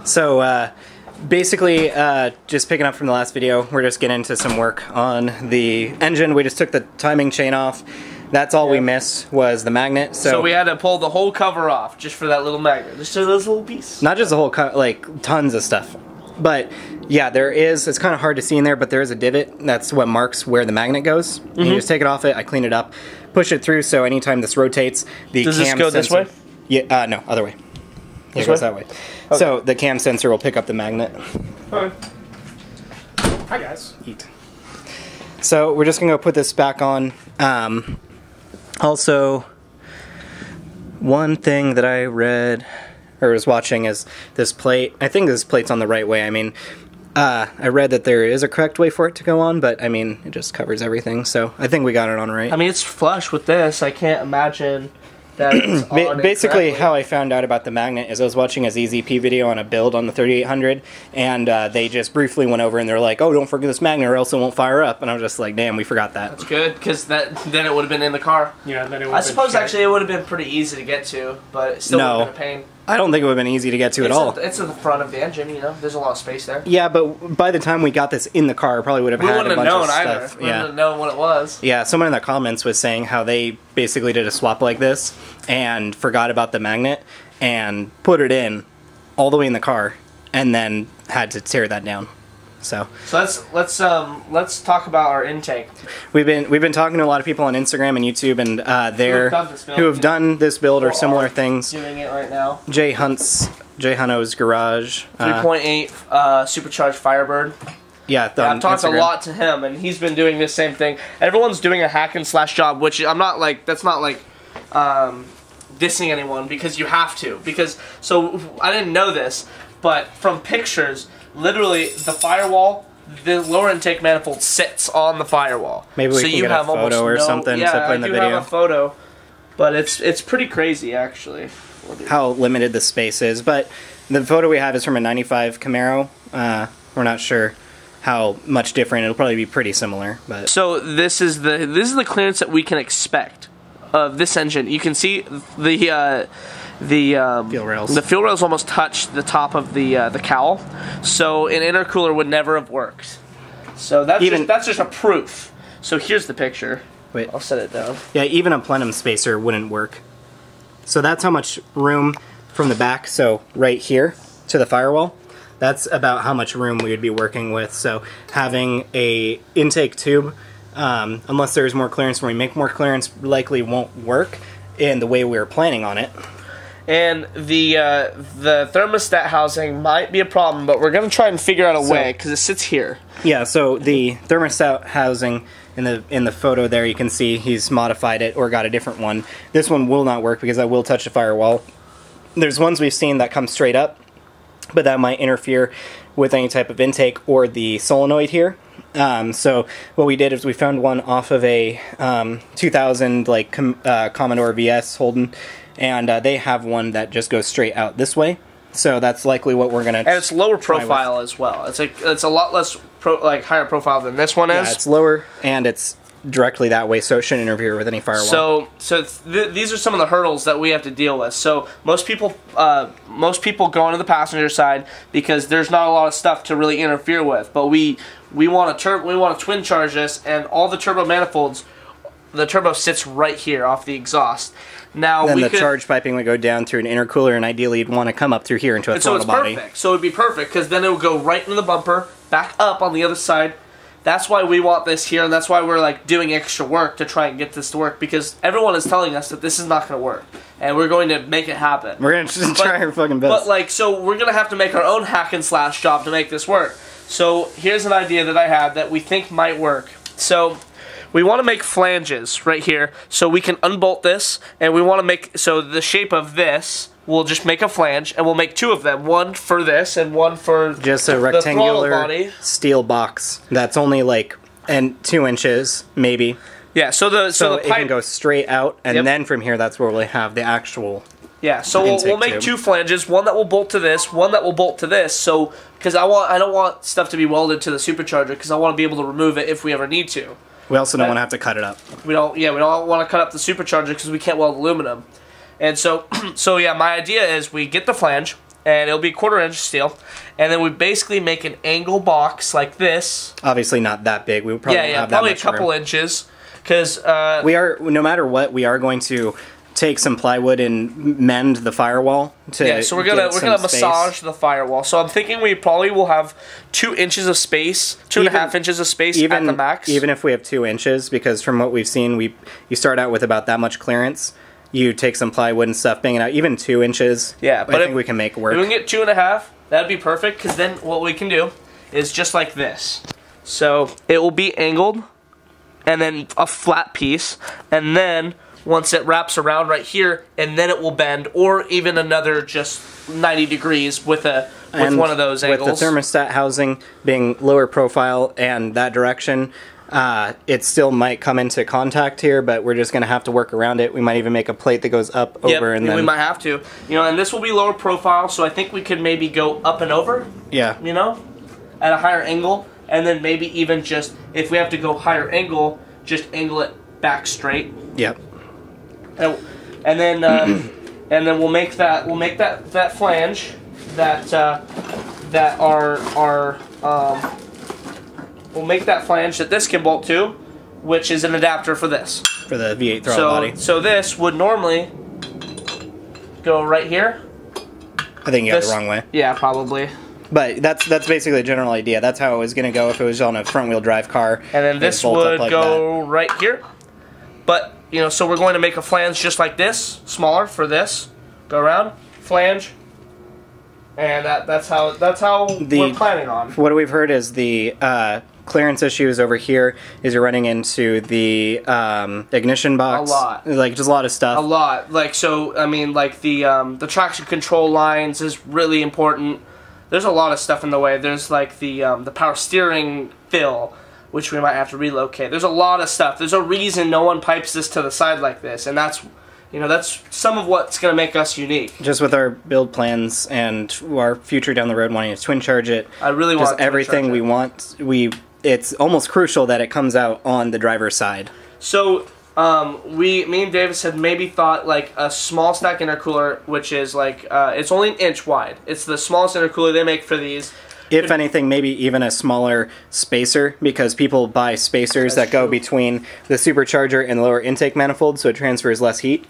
So basically, just picking up from the last video, we're just getting into some work on the engine. We just took the timing chain off. That's all we missed was the magnet. So we had to pull the whole cover off just for that little magnet. Just for this little piece. Not just the whole like tons of stuff. But yeah, there is, it's kind of hard to see in there, but there is a divot. That's what marks where the magnet goes. And you just take it off it, I clean it up, push it through, so anytime this rotates, the Does cam this go sensor, this way? Yeah, no, other way. It goes that way. Okay. So the cam sensor will pick up the magnet. Okay. Hi guys. Eat. So we're just gonna go put this back on. Also, one thing that I read or was watching is this plate. I think this plate's on the right way. I mean, I read that there is a correct way for it to go on, but I mean, it just covers everything. So I think we got it on right. I mean, it's flush with this. I can't imagine that it's on Basically, how I found out about the magnet is I was watching a ZZP video on a build on the 3800, and they just briefly went over and they're like, "Oh, don't forget this magnet, or else it won't fire up." And I was just like, "Damn, we forgot that." That's good, because then it would have been in the car. Yeah, then it would. I suppose actually it would have been pretty easy to get to, but it still would have been a pain. I don't think it would have been easy to get to at all. It's at the front of the engine, you know. There's a lot of space there. Yeah, but by the time we got this in the car, I probably would have had a bunch of stuff. We wouldn't have known what it was. Yeah, someone in the comments was saying how they basically did a swap like this and forgot about the magnet and put it in all the way in the car and then had to tear that down. So let's talk about our intake. We've been talking to a lot of people on Instagram and YouTube, and who have done this build or similar things. Doing it right now. Jay Hunto's garage. 3.8 supercharged Firebird. Yeah, I've talked a lot to him, and he's been doing this same thing. Everyone's doing a hack and slash job, which I'm not like. That's not like dissing anyone, because you have to. So I didn't know this, but from pictures. Literally, the firewall, the lower intake manifold sits on the firewall. Maybe we can get a photo or something to put in the video. Yeah, I do have a photo, but it's pretty crazy, actually. How limited the space is. But the photo we have is from a 95 Camaro. We're not sure how much different. It'll probably be pretty similar. But so this is the clearance that we can expect of this engine. You can see the fuel rails. The fuel rails almost touch the top of the cowl, so an intercooler would never have worked. So that's just a proof. So here's the picture. Wait, I'll set it down. Yeah, even a plenum spacer wouldn't work. So that's how much room from the back. So right here to the firewall, that's about how much room we would be working with. So having a intake tube, unless there's more clearance, when we make more clearance, likely won't work in the way we were planning on it. And the thermostat housing might be a problem, but we're going to try and figure out a way, because it sits here. Yeah, so the thermostat housing in the photo there, you can see he's modified it or got a different one. This one will not work because I will touch the firewall. There's ones we've seen that come straight up, but that might interfere with any type of intake or the solenoid here. So what we did is we found one off of a 2000 like Commodore VS Holden, and they have one that just goes straight out this way. So that's likely what we're gonna. And it's lower profile as well. It's a lot less higher profile than this one is. Yeah, it's lower and it's directly that way, so it shouldn't interfere with any firewall. So these are some of the hurdles that we have to deal with. So most people go onto the passenger side because there's not a lot of stuff to really interfere with. But we want to twin charge this, and all the turbo manifolds, the turbo sits right here off the exhaust. Now then the charge piping would go down through an intercooler, and ideally you'd want to come up through here into a throttle body. Perfect. So it'd be perfect because then it would go right into the bumper, back up on the other side. That's why we want this here, and that's why we're like doing extra work to try and get this to work, because everyone is telling us that this is not going to work, and we're going to make it happen. We're going to just try our fucking best. But like, so we're going to have to make our own hack and slash job to make this work. So here's an idea that I had that we think might work. So we want to make flanges right here, so we can unbolt this, and we want to make, so the shape of this, we'll just make a flange, and we'll make two of them, one for this and one for just a rectangular steel box that's only like 2 inches maybe. Yeah, so the pipe it can go straight out, and then from here that's where we'll have the actual. Yeah, so we'll make two flanges, one that will bolt to this, one that will bolt to this. So because I don't want stuff to be welded to the supercharger, because I want to be able to remove it if we ever need to. We also don't want to have to cut it up. We don't want to cut up the supercharger because we can't weld aluminum. And so yeah, my idea is we get the flange, and it'll be 1/4 inch steel, and then we basically make an angle box like this. Obviously not that big. We would probably have probably that much a couple room. inches, because We are, no matter what, we are going to take some plywood and mend the firewall to so we're gonna massage the firewall. So I'm thinking we probably will have 2 inches of space, 2.5 inches of space at the max. Even if we have 2 inches, because from what we've seen, you start out with about that much clearance. You take some plywood and stuff, bang it out. Even 2 inches, yeah, but I think we can make work. If we can get 2.5, that'd be perfect. Because then what we can do is just like this. So it will be angled, and then a flat piece, and then once it wraps around right here, and then it will bend, or even another just 90 degrees with one of those angles. With the thermostat housing being lower profile and that direction, it still might come into contact here, but we're just going to have to work around it. We might even make a plate that goes up, over, and then... we might have to. And this will be lower profile, so I think we could maybe go up and over, yeah, at a higher angle, and then maybe even just, if we have to go higher angle, just angle it back straight. Yep. And then we'll make that flange we'll make that flange that this can bolt to, which is an adapter for this. For the V8 throttle body. So this would normally go right here. I think you got it the wrong way. Yeah, probably. But that's basically the general idea. That's how it was going to go if it was on a front-wheel drive car. And then this would go right here. But, so we're going to make a flange just like this, smaller for this. Go around, flange. And that's how we're planning on. What we've heard is the clearance issues over here is you're running into the ignition box. A lot. Like, just a lot of stuff. A lot. Like, so, I mean, like, the traction control lines is really important. There's a lot of stuff in the way. There's, like, the power steering fill, which we might have to relocate. There's a lot of stuff. There's a reason no one pipes this to the side like this, and that's some of what's going to make us unique. Just with our build plans and our future down the road wanting to twin charge it. I really want just everything we want. It's almost crucial that it comes out on the driver's side. So, me and Davis had maybe thought like a small stack intercooler, which is like, it's only 1 inch wide. It's the smallest intercooler they make for these. If anything, maybe even a smaller spacer, because people buy spacers that go between the supercharger and the lower intake manifold, so it transfers less heat.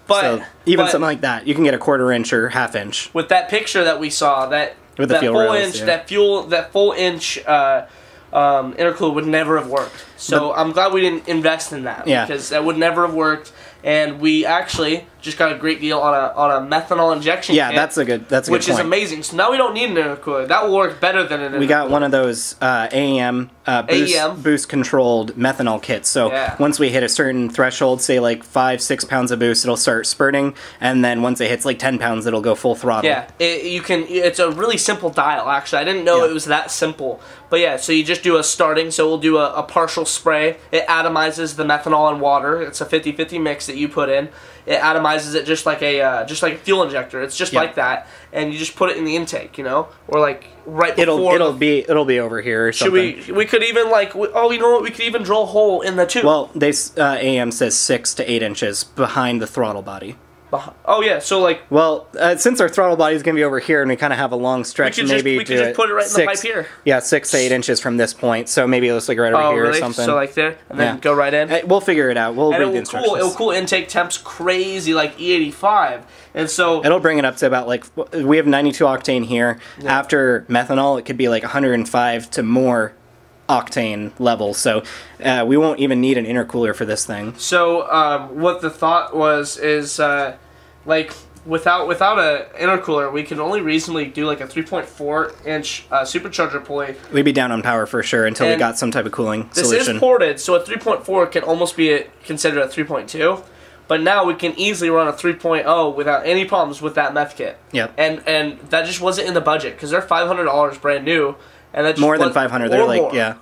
But even something like that, you can get a 1/4 inch or 1/2 inch. With that picture that we saw, that full inch intercooler would never have worked. So I'm glad we didn't invest in that, because that would never have worked. And we actually just got a great deal on a methanol injection kit. That's a good which is amazing. So now we don't need an intercooler. That will work better than an intercooler. We got one of those AEM boost controlled methanol kits. So once we hit a certain threshold, say like 5-6 pounds of boost, it'll start spurting, and then once it hits like 10 pounds, it'll go full throttle. Yeah, it's a really simple dial. Actually, I didn't know it was that simple. But yeah, so you just do a starting. So we'll do a partial spray. It atomizes the methanol and water. It's a 50-50 mix that you put in. It atomizes it just like a fuel injector. It's just like that, and you just put it in the intake, or like right before. It'll be over here or something. We could even like you know what, we could even drill a hole in the tube. Well, AM says 6 to 8 inches behind the throttle body. Oh yeah, so like. Well, since our throttle body is going to be over here, and we kind of have a long stretch, we could just put it right in the pipe here. Yeah, 6 to 8 inches from this point. So maybe it'll like right over here or something. So like there, and then go right in. We'll figure it out. We'll read the instructions. It'll cool intake temps crazy, like E85, and so it'll bring it up to about like we have 92 octane here. Yeah. After methanol, it could be like 105 to more octane level, so we won't even need an intercooler for this thing. So what the thought was is like without a intercooler, we can only reasonably do like a 3.4 inch supercharger pulley. We'd be down on power for sure until we got some type of cooling solution. This is ported, so a 3.4 can almost be considered a 3.2. But now we can easily run a 3.0 without any problems with that meth kit. Yep. And that just wasn't in the budget, because they're $500 brand new. And that just more than 500. They're like more.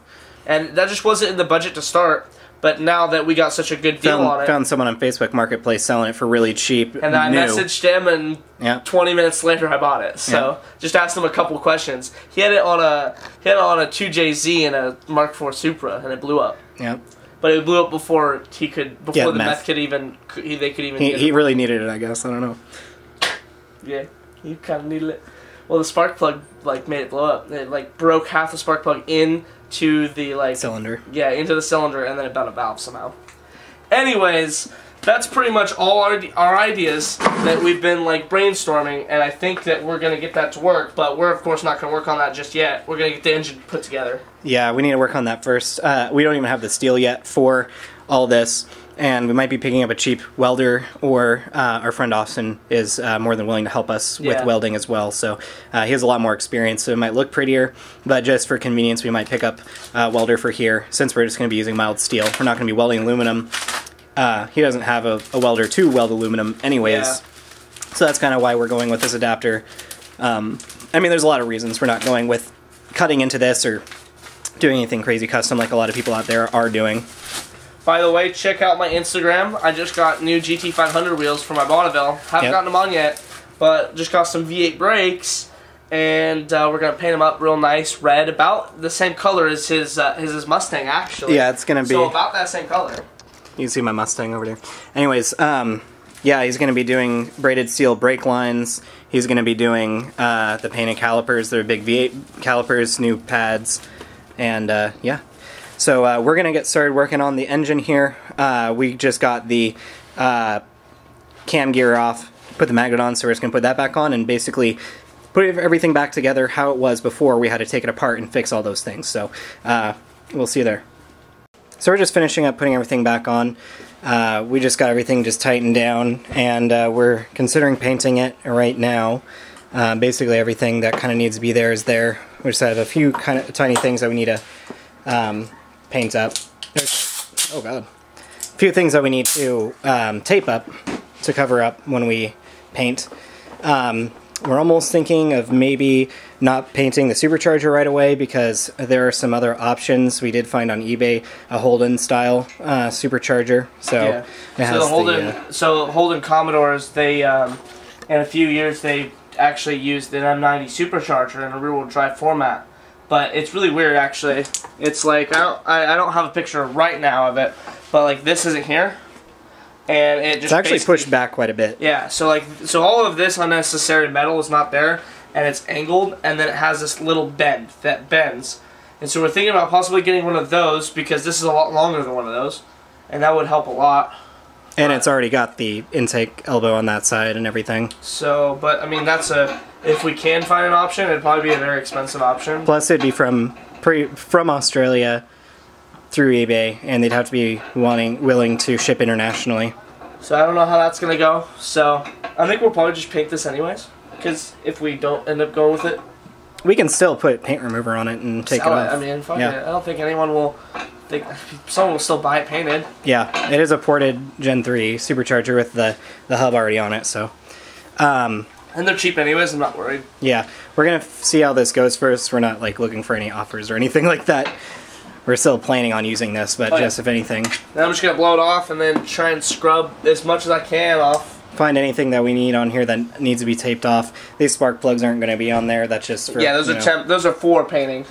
And that just wasn't in the budget to start. But now that we got such a good deal on it, found someone on Facebook Marketplace selling it for really cheap. And I messaged him, and 20 minutes later I bought it. So just asked him a couple questions. He had it on a 2JZ and a Mark IV Supra, and it blew up. Yeah. But it blew up before the meth kit even they could even. He really needed it, I guess. I don't know. Yeah. You kind of needed it. Well, the spark plug like made it blow up. It like broke half the spark plug into the like cylinder. Yeah, into the cylinder, and then it bent a valve somehow. Anyways, that's pretty much all our ideas that we've been like brainstorming, and I think that we're gonna get that to work. But we're of course not gonna work on that just yet. We're gonna get the engine put together. Yeah, we need to work on that first. We don't even have the steel yet for all this. And we might be picking up a cheap welder, or our friend Austin is more than willing to help us with welding as well. So he has a lot more experience, so it might look prettier. But just for convenience, we might pick up a welder for here, since we're just going to be using mild steel. We're not going to be welding aluminum. He doesn't have a welder to weld aluminum anyways. Yeah. So that's kind of why we're going with this adapter. I mean, there's a lot of reasons we're not going with cutting into this or doing anything crazy custom like a lot of people out there are doing. By the way, check out my Instagram. I just got new GT500 wheels for my Bonneville. Haven't gotten them on yet, but just got some V8 brakes, and we're gonna paint them up real nice, red, about the same color as his Mustang, actually. Yeah, it's gonna be so about that same color. You can see my Mustang over there. Anyways, yeah, he's gonna be doing braided steel brake lines. He's gonna be doing the painted calipers. They're big V8 calipers, new pads, and yeah. So we're going to get started working on the engine here. We just got the cam gear off, put the magnet on, so we're just going to put that back on and basically put everything back together how it was before we had to take it apart and fix all those things. So we'll see you there. So we're just finishing up putting everything back on. We just got everything just tightened down, and we're considering painting it right now. Basically everything that kind of needs to be there is there. We just have a few kind of tiny things that we need to paint up. Oh god. A few things that we need to tape up to cover up when we paint. We're almost thinking of maybe not painting the supercharger right away because there are some other options. We did find on eBay a Holden style supercharger. So yeah. it has Holden Commodores, they in a few years they actually used an M90 supercharger in a rear-wheel drive format. But it's really weird, actually. It's like I don't have a picture right now of it, but like this isn't here, and it's actually pushed back quite a bit. Yeah, so all of this unnecessary metal is not there, and it's angled, and then it has this little bend that bends, and so we're thinking about possibly getting one of those because this is a lot longer than one of those, and that would help a lot. And it's already got the intake elbow on that side and everything. So, but I mean, if we can find an option, it'd probably be a very expensive option. Plus, it'd be from Australia through eBay, and they'd have to be willing to ship internationally. So I don't know how that's gonna go. So I think we'll probably just paint this anyways, because if we don't end up going with it, we can still put paint remover on it and take it off. I mean, fuck it. I don't think anyone will. Someone will still buy it painted. Yeah, it is a ported Gen 3 supercharger with the hub already on it, so. And they're cheap anyways, I'm not worried. Yeah, we're going to see how this goes first. We're not like looking for any offers or anything like that. We're still planning on using this, but just if anything. Then I'm just going to blow it off and then try and scrub as much as I can off. Find anything that we need on here that needs to be taped off. These spark plugs aren't going to be on there. That's just for, yeah, those are for painting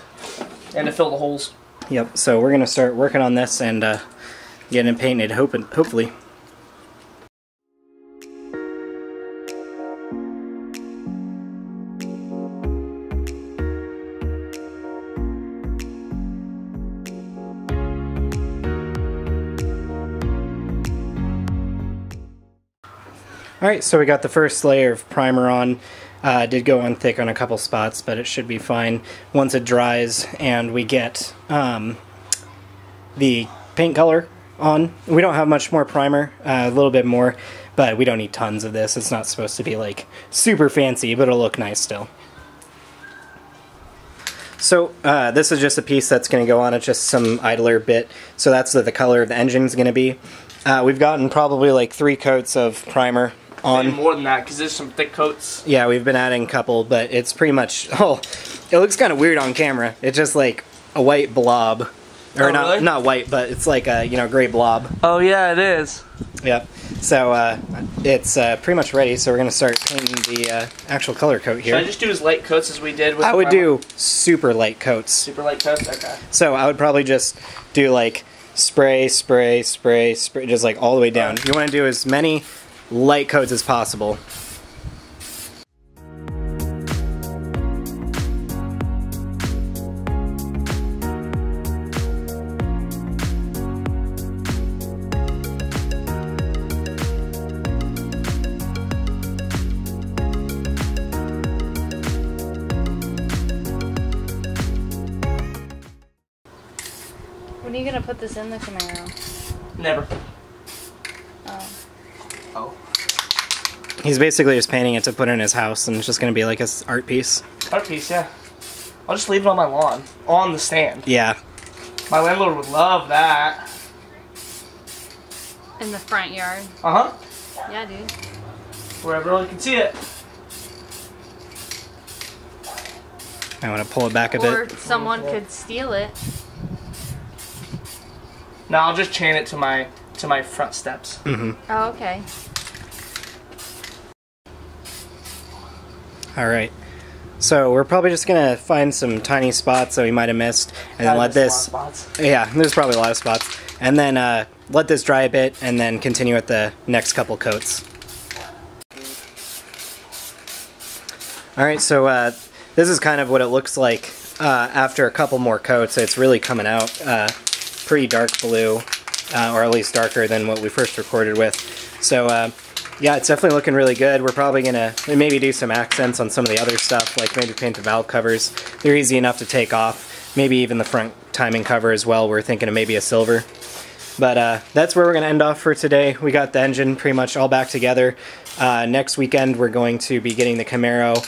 and to fill the holes. Yep, so we're going to start working on this and getting it painted, hopefully. Alright, so we got the first layer of primer on. Did go on thick on a couple spots, but it should be fine once it dries and we get the paint color on. We don't have much more primer, a little bit more, but we don't need tons of this. It's not supposed to be like super fancy, but it'll look nice still. So this is just a piece that's going to go on. It's just some idler bit, so that's what the color of the engine's going to be. We've gotten probably like 3 coats of primer on. Maybe more than that, because there's some thick coats. Yeah, we've been adding a couple, but it's pretty much, it looks kind of weird on camera. It's just like a white blob. Or not white, but it's like a, gray blob. Oh yeah, it is. Yep. So it's pretty much ready, so we're going to start painting the actual color coat here. Should I just do as light coats as we did with I would do super light coats. Super light coats? Okay. So I would probably just do like spray, spray, spray, spray, just like all the way down. You want to do as many light coats as possible. When are you gonna put this in the Camaro? Never. Oh. Oh. He's basically just painting it to put in his house, and it's just going to be like a art piece. Art piece, yeah. I'll just leave it on my lawn, on the stand. Yeah. My landlord would love that. In the front yard. Uh-huh. Yeah, dude. Where everyone can see it. I want to pull it back a Or bit. someone could steal it. No, I'll just chain it to my front steps. Mm-hmm. Oh, okay. All right. So we're probably just going to find some tiny spots that we might have missed, and then let this... Yeah, there's probably a lot of spots. And then let this dry a bit, and then continue with the next couple coats. All right, so this is kind of what it looks like after a couple more coats. It's really coming out pretty dark blue, or at least darker than what we first recorded with. So yeah, it's definitely looking really good. We're probably gonna maybe do some accents on some of the other stuff, like maybe paint the valve covers. They're easy enough to take off. Maybe even the front timing cover as well. We're thinking of maybe a silver. But that's where we're going to end off for today. We got the engine pretty much all back together. Next weekend we're going to be getting the Camaro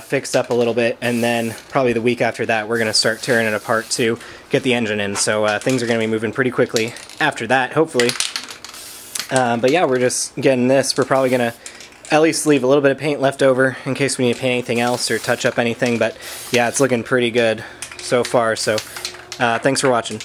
fixed up a little bit, and then probably the week after that we're going to start tearing it apart to get the engine in. So things are going to be moving pretty quickly after that, hopefully. But yeah, we're just getting this. We're probably going to at least leave a little bit of paint left over in case we need to paint anything else or touch up anything. But yeah, it's looking pretty good so far. So thanks for watching.